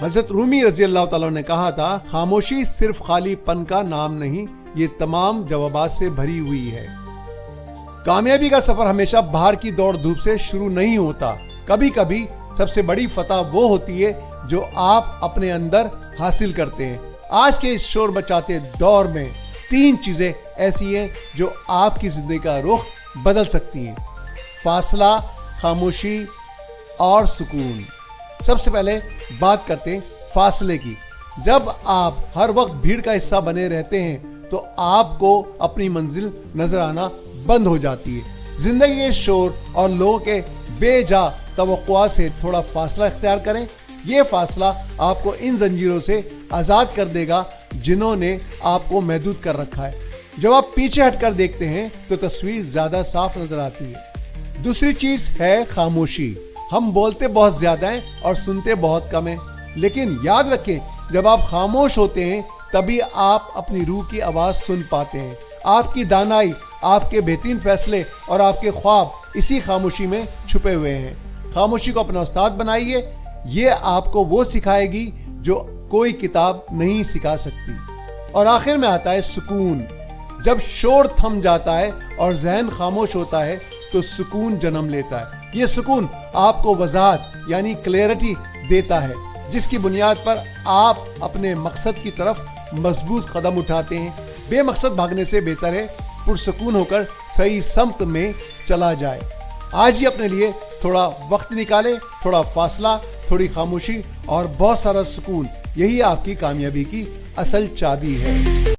حضرت رومی رضی اللہ تعالیٰ نے کہا تھا، خاموشی صرف خالی پن کا نام نہیں، یہ تمام جوابات سے بھری ہوئی ہے۔ کامیابی کا سفر ہمیشہ باہر کی دوڑ دھوپ سے شروع نہیں ہوتا۔ کبھی کبھی سب سے بڑی فتح وہ ہوتی ہے جو آپ اپنے اندر حاصل کرتے ہیں۔ آج کے اس شور مچاتے دور میں 3 چیزیں ایسی ہیں جو آپ کی زندگی کا رخ بدل سکتی ہیں: فاصلہ، خاموشی اور سکون۔ سب سے پہلے بات کرتے ہیں فاصلے کی۔ جب آپ ہر وقت بھیڑ کا حصہ بنے رہتے ہیں تو آپ کو اپنی منزل نظر آنا بند ہو جاتی ہے۔ زندگی کے شور اور لوگوں کے بے جا توقعات سے تھوڑا فاصلہ اختیار کریں۔ یہ فاصلہ آپ کو ان زنجیروں سے آزاد کر دے گا جنہوں نے آپ کو محدود کر رکھا ہے۔ جب آپ پیچھے ہٹ کر دیکھتے ہیں تو تصویر زیادہ صاف نظر آتی ہے۔ دوسری چیز ہے خاموشی۔ ہم بولتے بہت زیادہ ہیں اور سنتے بہت کم ہیں، لیکن یاد رکھیں جب آپ خاموش ہوتے ہیں تبھی آپ اپنی روح کی آواز سن پاتے ہیں۔ آپ کی دانائی، آپ کے بہترین فیصلے اور آپ کے خواب اسی خاموشی میں چھپے ہوئے ہیں۔ خاموشی کو اپنا استاد بنائیے، یہ آپ کو وہ سکھائے گی جو کوئی کتاب نہیں سکھا سکتی۔ اور آخر میں آتا ہے سکون۔ جب شور تھم جاتا ہے اور ذہن خاموش ہوتا ہے تو سکون جنم لیتا ہے۔ یہ سکون آپ کو وضاحت یعنی کلیئرٹی دیتا ہے، جس کی بنیاد پر آپ اپنے مقصد کی طرف مضبوط قدم اٹھاتے ہیں۔ بے مقصد بھاگنے سے بہتر ہے پرسکون ہو کر صحیح سمت میں چلا جائے۔ آج ہی اپنے لیے تھوڑا وقت نکالے، تھوڑا فاصلہ، تھوڑی خاموشی اور بہت سارا سکون۔ یہی آپ کی کامیابی کی اصل چابی ہے۔